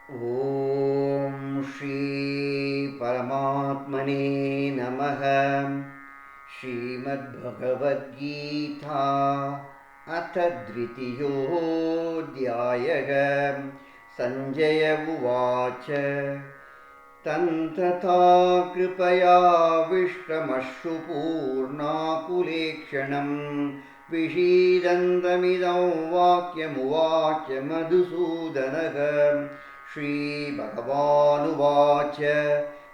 ॐ श्री परमात्मने नमः। श्रीमद्भगवद्गीता अथ द्वितीयोऽध्यायः। सञ्जय उवाच तन्तथा कृपयाविष्टमश्रुपूर्णाकुलेक्षणं विषीदन्तमिदं वाक्यमुवाच मधुसूदनः। श्रीभगवानुवाच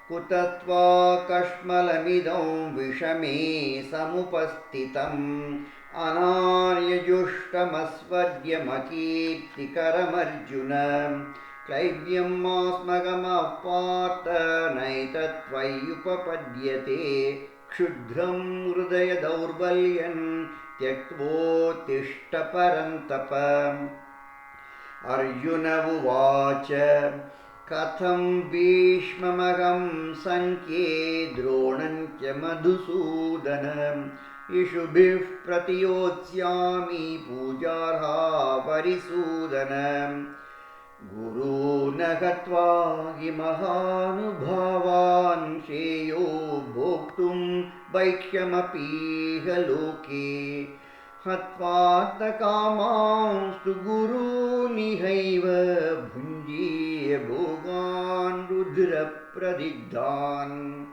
कुतस्त्वाकश्मलमिदं विषमे समुपस्थितम् अनार्यजुष्टमस्वर्ग्यमकीर्तिकरमर्जुन। क्लैब्यमास्मगमपार्थ नैतत्त्वय्युपपद्यते। क्षुद्रं हृदयदौर्बल्यं त्यक्त्वोत्तिष्ठ परन्तप। अर्जुन उवाच कथं भीष्ममहं सङ्ख्ये द्रोणं च मधुसूदन। इषुभिः प्रतियोत्स्यामि पूजार्हा परिसूदन। गुरून् हत्वा हि महानुभावान् श्रेयो भोक्तुं वैक्ष्यमपीह लोके। हत्वार्थकामांस्तु गुरूनिहैव भुञ्जीय भोगान् रुधिरप्रदिग्धान्।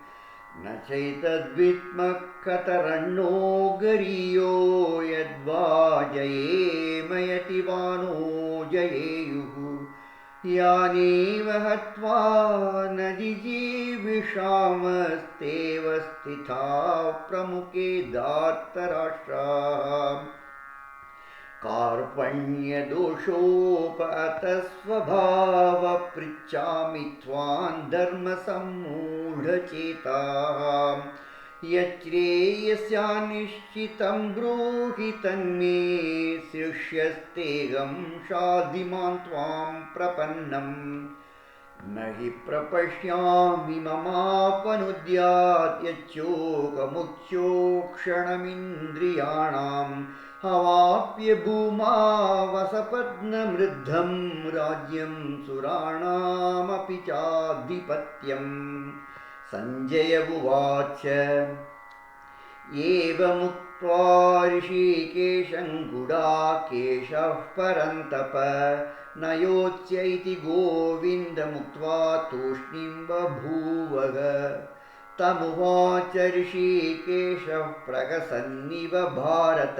न चैतद्विद्मः कतरन्नो गरीयो यद्वा जयेम यति वा नो जयेयुः। यानेव हत्वा न जिजीविषामस्तेव स्थिताः प्रमुखे धार्तराष्ट्राः। कार्पण्यदोषोपहतस्वभावः पृच्छामि त्वां धर्मसम्मूढचेताः। यच्छ्रेयस्यानिश्चितं ब्रूहि तन्मे शिष्यस्तेऽहं शाधिमान् त्वां प्रपन्नम्। न हि प्रपश्यामि ममापनुद्यात् यच्चोकमुख्यो क्षणमिन्द्रियाणाम्। अवाप्य भूमा वसपत्नमृद्धं राज्यं सुराणामपि चाधिपत्यम्। सञ्जय उवाच एवमुक्त्वा ऋषिकेशं गुडाकेशः परन्तप। न योत्स्यैति गोविन्दमुक्त्वा तूष्णीं बभूवः। तमुवाच ऋषिकेशः प्रहसन्निव भारत।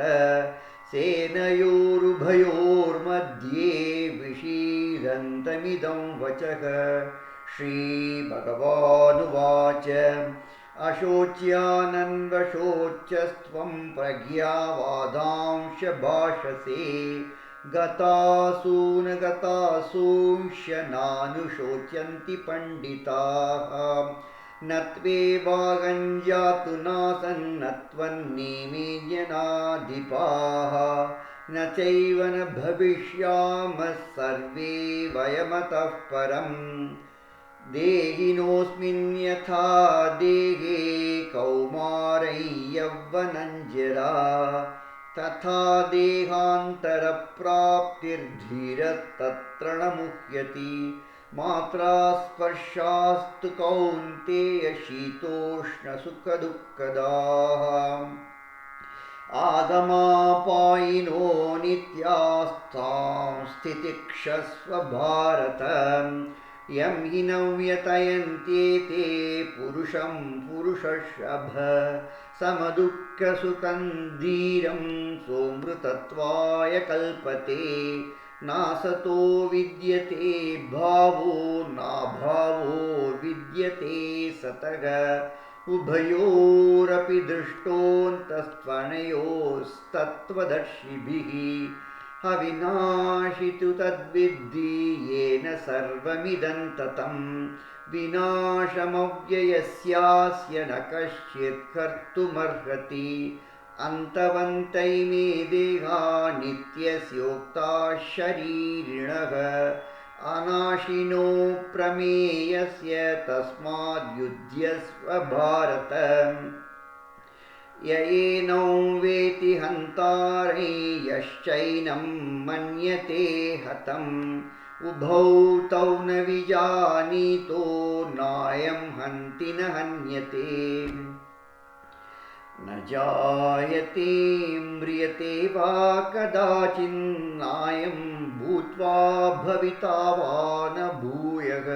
सेनयोरुभयोर्मध्ये विषीदन्तमिदं वचः। श्रीभगवानुवाच अशोच्यानन्वशोच्यस्त्वं प्रज्ञावादांश्च भाषसे। गतासूनगतासूंश्च नानुशोचन्ति पण्डिताः। न त्वेवागञ्जातु नासन्न त्वन्नेमे जनाधिपाः। न चैव न भविष्यामः सर्वे वयमतः परम्। देहिनोऽस्मिन् यथा देहे कौमारं यौवनं जरा। तथा देहान्तरप्राप्तिर्धीरस्तत्र न मुह्यति। मात्रा स्पर्शास्तु कौन्तेय शीतोष्णसुखदुःखदाः। आगमापायिनो नित्यास्तां स्थितिक्षस्व भारत। यं हि न व्यतयन्त्येते पुरुषं पुरुषर्षभ। समदुःखसुखं धीरं सोऽमृतत्वाय कल्पते। नासतो विद्यते भावो नाभावो विद्यते सतः। उभयोरपि दृष्टोऽन्तस्त्वनयोस्तत्त्वदर्शिभिः। अविनाशि तु तद्विद्धि येन सर्वमिदं ततं। विनाशमव्ययस्यास्य न कश्चित् कर्तुमर्हति। अन्तवन्तैमे देहा नित्यस्योक्ताः शरीरिणः। अनाशिनो प्रमेयस्य तस्माद्युध्यस्व भारत। य एनं वेति हन्तारे यश्चैनं मन्यते हतम्। उभौ तौ न विजानीतो नायं हन्ति न हन्यते न जायते म्रियते वा कदाचिन्नायं भूत्वा भविता वा न भूयः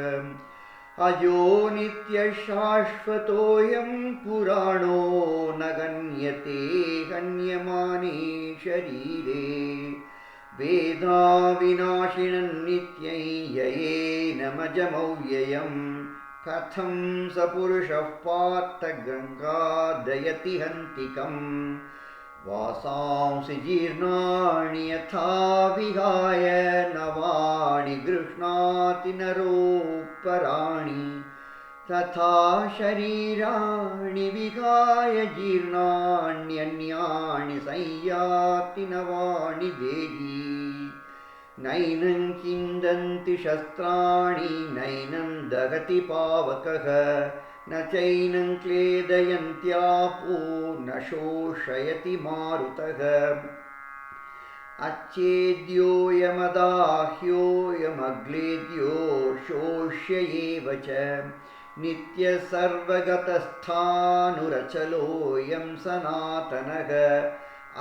अजो नित्यशाश्वतोऽयं पुराणो न गण्यते हन्यमाने शरीरे वेदाविनाशिनं नित्यं ययेनमजमव्ययं कथं स पुरुषः पार्थ गङ्गादयति हन्तिकम् वासांसि जीर्णानि यथा विहाय नवानि गृह्णाति नरोपराणि तथा शरीराणि विहाय जीर्णान्यन्यानि संयाति नवानि देही नैनं छिन्दन्ति शस्त्राणि नैनं दहति पावकः न चैनं क्लेदयन्त्यापो न शोषयति मारुतः अच्छेद्योऽयमदाह्योऽयमग्लेद्यो शोष्य एव च नित्यसर्वगतस्थाणुरचलोऽयं सनातनः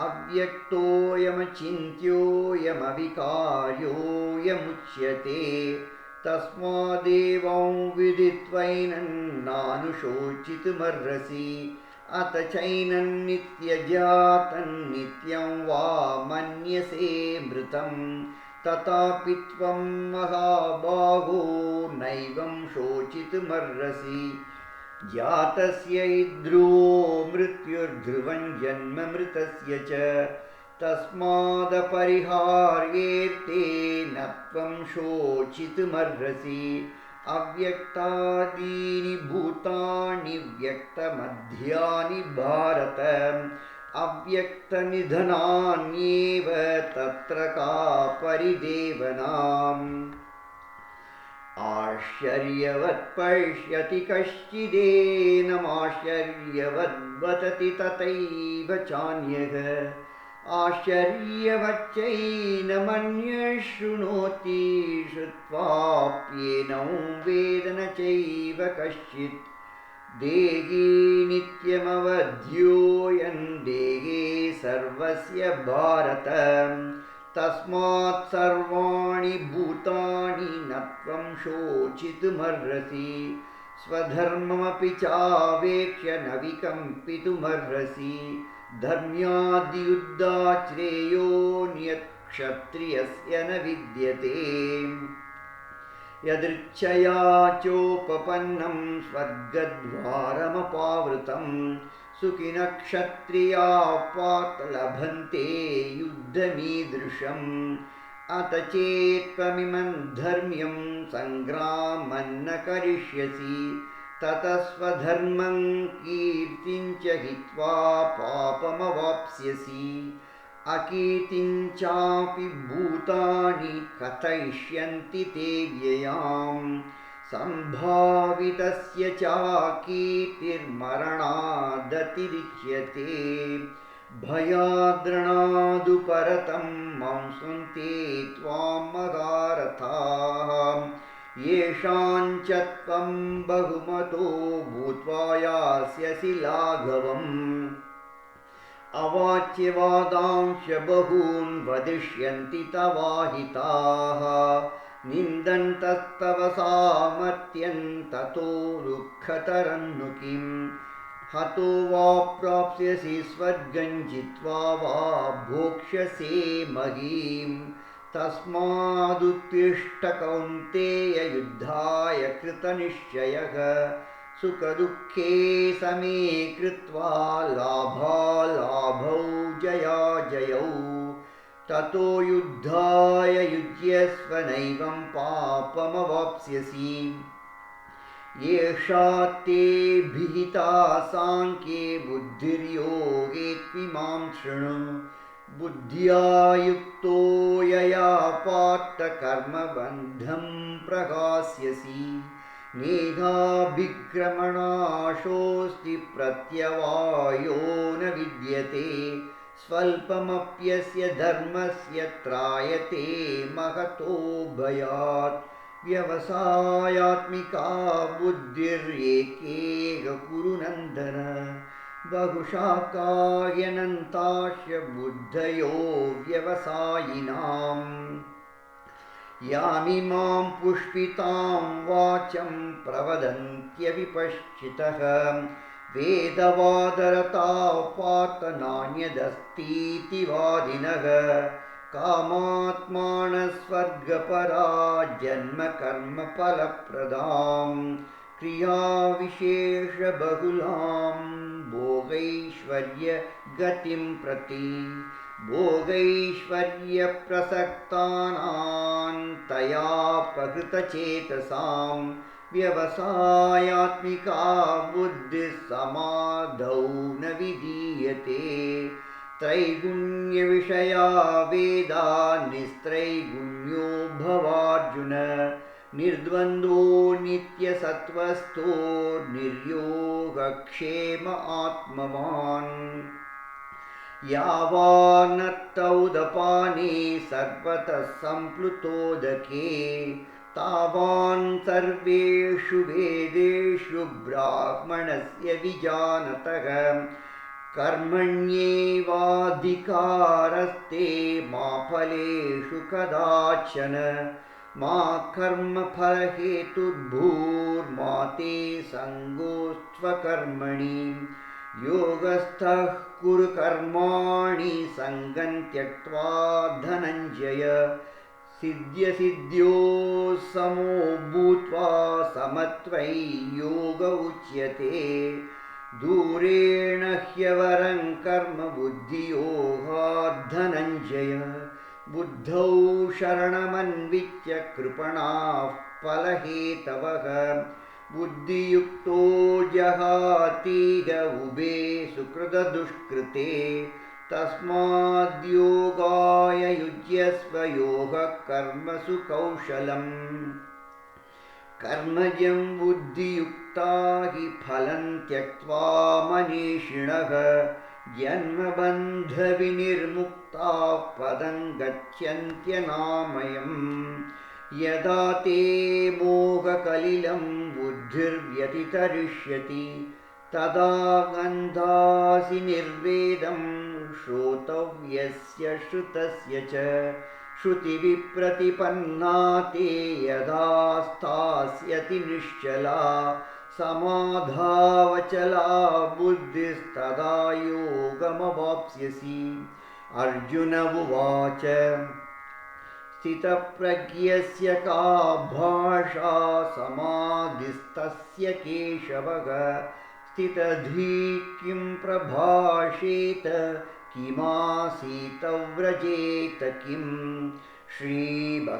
अव्यक्तोऽयमचिन्त्योऽयमविकार्योऽयमुच्यते तस्मादेवं विदित्वैनं नानुशोचितुमर्हसि अत चैनं नित्यजातं नित्यं वा मन्यसे मृतं तथापि त्वं महाबाहो नैवं शोचितुमर्हसि जातस्य हि ध्रुवो मृत्युर्ध्रुवं जन्म मृतस्य च तस्मादपरिहार्येऽर्थे न त्वं शोचितुमर्हसि अव्यक्तादीनि भूतानि व्यक्तमध्यानि भारत अव्यक्तनिधनान्येव तत्र का परिदेवनाम् आश्चर्यवत् पश्यति कश्चिदेनमाश्चर्यवद्वदति तथैव चान्यः आश्चर्यवच्चैनमन्यः शृणोति श्रुत्वाप्येनं वेद न चैव कश्चित् देहे नित्यमवध्योऽयं देहे सर्वस्य भारत तस्मात् सर्वाणि भूतानि न त्वं शोचितुमर्हसि स्वधर्ममपि चावेक्ष्य न विकम्पितुमर्हसि धर्म्याद्युद्धात् श्रेयोऽन्यत् क्षत्रियस्य न विद्यते यदृच्छया चोपपन्नं स्वर्गद्वारमपावृतं सुखिनः क्षत्रियाः पार्थ लभन्ते युद्धमीदृशम् अत चेत्त्वमिमं धर्म्यं सङ्ग्रामं न करिष्यसि ततः स्वधर्मं कीर्तिं च हित्वा पापमवाप्स्यसि अकीर्तिं चापि भूतानि कथयिष्यन्ति ते व्ययाम् सम्भावितस्य चाकीर्तिर्मरणादतिरिच्यते भयाद्रणादुपरतं मांसन्ते त्वां महारथाः येषां च त्वं बहुमतो भूत्वा यास्यसि लाघवम् अवाच्यवादांश्च बहून् वदिष्यन्ति तवाहिताः निन्दन्तस्तव सामर्थ्यं ततो दुःखतरं नु किम् हतो वा प्राप्स्यसि स्वर्गं जित्वा वा भोक्ष्यसे महीम् तस्मादुत्तिष्ठ कौन्तेय युद्धाय कृतनिश्चयः सुखदुःखे समे कृत्वा लाभालाभौ जयाजयौ ततो युद्धाय युज्यस्व नैवं पापमवाप्स्यसि येषा ते विहिता साङ्ख्ये बुद्धिर्योगे त्विमां शृणु बुद्ध्या युक्तो यया पार्थ कर्मबन्धं प्रहास्यसि नेहाभिक्रमणाशोऽस्ति प्रत्यवायो न विद्यते स्वल्पमप्यस्य धर्मस्य त्रायते महतो भयात् व्यवसायात्मिका बुद्धिर्येकेह कुरु नन्दन बहुशाकायनन्ताश्च बुद्धयो व्यवसायिनाम् यामिमां पुष्पितां वाचं प्रवदन्त्यविपश्चितः वेदवादरता पार्थ नान्यदस्तीति वादिनः कामात्मानः स्वर्गपरा जन्मकर्मफलप्रदां क्रियाविशेषबहुलां भोगैश्वर्यगतिं प्रति भोगैश्वर्यप्रसक्तानां तया प्रकृतचेतसां व्यवसायात्मिका बुद्धिः समाधौ न विधीयते त्रैगुण्यविषया वेदा निस्त्रैगुण्यो भवार्जुन निर्द्वन्द्वो नित्यसत्त्वस्थो निर्योगक्षेम आत्मवान् यावान्नत्त उदपाने सर्वतः सम्प्लुतोदके तावान् सर्वेषु वेदेषु ब्राह्मणस्य विजानतः कर्मण्येवाधिकारस्ते मा फलेषु कदाचन मा कर्मफलहेतुर्भूर्मा ते सङ्गोऽस्त्वकर्मणि योगस्थः कुरु कर्माणि सङ्गं त्यक्त्वा धनञ्जय सिद्ध्यसिद्ध्यो समो भूत्वा समत्वै योग उच्यते दूरेण ह्यवरं कर्म बुद्धियोगात् धनञ्जय बुद्धौ शरणमन्विच्य कृपणाः फलहेतवः बुद्धियुक्तो जहातीह उभे सुकृतदुष्कृते तस्माद्योगाय युज्यस्व योगः कर्मसु कौशलम् कर्मजं बुद्धियुक्ता हि फलं त्यक्त्वा मनीषिणः जन्मबन्धविनिर्मुक्ताः पदं गच्छन्त्यनामयम् यदा ते मोहकलिलं बुद्धिर्व्यतितरिष्यति तदा गन्धासि निर्वेदं श्रोतव्यस्य श्रुतस्य च श्रुतिविप्रतिपन्ना ते यदा स्थास्यति निश्चला समाधावचला बुद्धिस्तदा योगमवाप्स्यसि अर्जुन उवाच स्थितप्रज्ञस्य का भाषा समाधिस्तस्य केशवः स्थितधीः किं प्रभाषेत किमासीत व्रजेत किम् श्रीभगवानुवाच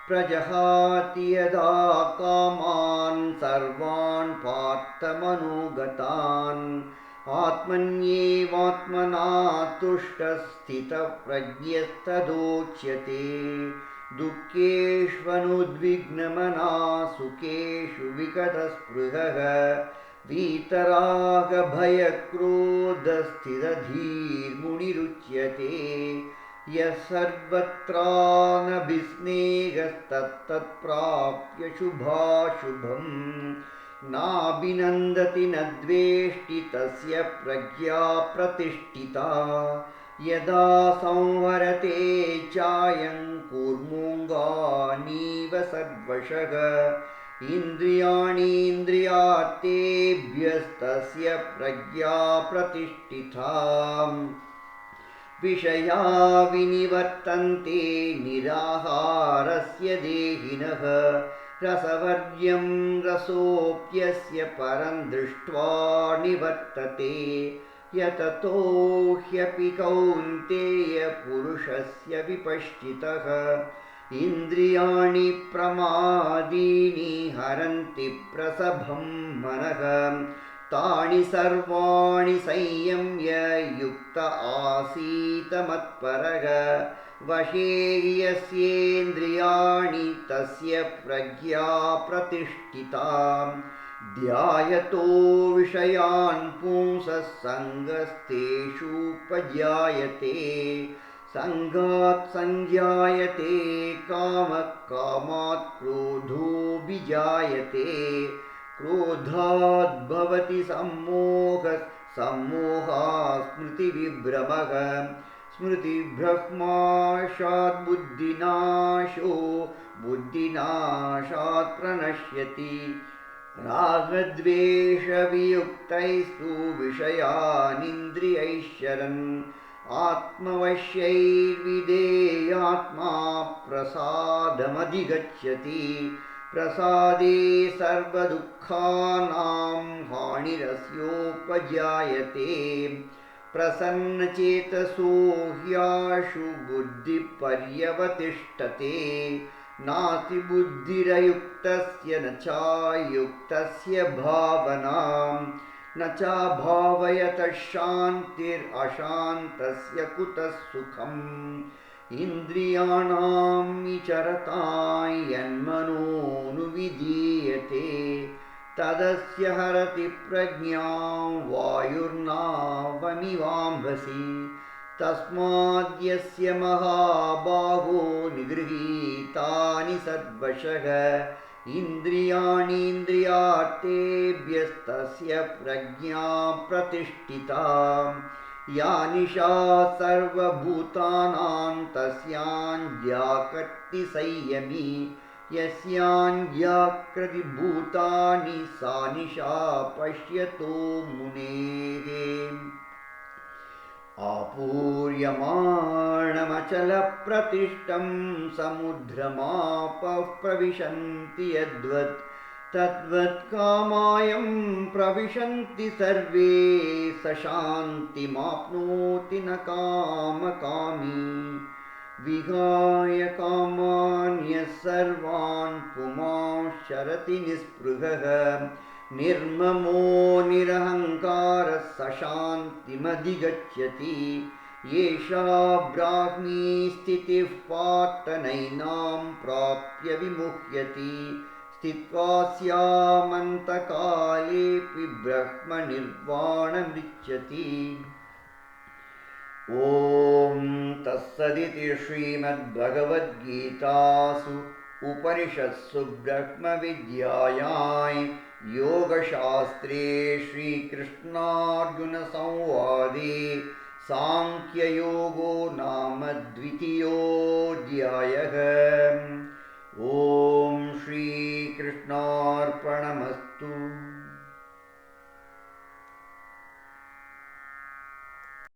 प्रजहाति यदा कामान् सर्वान् पार्थमनोगतान् आत्मन्येवात्मना तुष्टस्थितप्रज्ञस्तदोच्यते दुःखेष्वनुद्विग्नमना सुखेषु विगतस्पृहः वीतरागभयक्रोधस्थितधीर्मुनिरुच्यते यः सर्वत्रानभिस्नेहस्तत्तत्प्राप्य शुभाशुभम् नाभिनन्दति न द्वेष्टि तस्य प्रज्ञा प्रतिष्ठिता यदा संहरते चायं कूर्मोऽङ्गानीव सर्वशः इन्द्रियाणीन्द्रियार्थेभ्यस्तस्य प्रज्ञा प्रतिष्ठिता विषया विनिवर्तन्ते निराहारस्य देहिनः रसवर्ज्यं रसोऽप्यस्य परं दृष्ट्वा निवर्तते यततो ह्यपि कौन्तेय पुरुषस्य विपश्चितः इन्द्रियाणि प्रमादीनि हरन्ति प्रसभं मनः तानि सर्वाणि संयम्य युक्त आसीत मत्परः वशे यस्येन्द्रियाणि तस्य प्रज्ञा प्रतिष्ठिता ध्यायतो विषयान् पुंसः सङ्गस्तेषूपजायते सङ्गात् संजायते कामः कामात् क्रोधोऽभिजायते क्रोधात् भवति सम्मोहः सम्मोहात् स्मृतिविभ्रमः स्मृतिभ्रमाशात् बुद्धिनाशो बुद्धिनाशात् प्रणश्यति रागद्वेषवियुक्तैस्तु विषयानिन्द्रियैः शरन् आत्मवश्यैर्विधेयात्मा प्रसादमधिगच्छति प्रसादे सर्वदुःखानां हानिरस्योपजायते प्रसन्नचेतसो ह्याशु बुद्धिपर्यवतिष्ठते नास्ति बुद्धिरयुक्तस्य न चायुक्तस्य भावना न चाभावयतः शान्तिरशान्तस्य कुतः सुखम् इन्द्रियाणां विचरतां यन्मनोनुविधीयते तदस्य हरति प्रज्ञां वायुर्नावमिवाम्भसि तस्माद्यस्य महाबाहो निगृहीतानि सद्वशः इन्द्रियाणीन्द्रियार्थेभ्यस्तस्य प्रज्ञा प्रतिष्ठिता या निशा सर्वभूतानां तस्यां जागर्ति संयमी यस्याञ्जाकृति भूतानि सा निशा पश्यतो मुनेः आपूर्यमाणमचलप्रतिष्ठं समुद्रमापः प्रविशन्ति यद्वत् तद्वत् कामायं प्रविशन्ति सर्वे स शान्तिमाप्नोति न कामकामी विहाय कामान्यः सर्वान् पुमांश्चरति निःस्पृहः निर्ममो निरहङ्कारः स शान्तिमधिगच्छति येषा ब्राह्मी स्थितिः पार्थ नैनां प्राप्य विमुह्यति स्थित्वा स्यामन्तकालेऽपि ब्रह्मनिर्वाणमृच्छति ॐ तत्सदिति श्रीमद्भगवद्गीतासु उपनिषत्सु ब्रह्मविद्यायां योगशास्त्रे श्रीकृष्णार्जुनसंवादे सांख्ययोगो नाम द्वितीयोऽध्यायः। ॐ श्रीकृष्णार्पणमस्तु।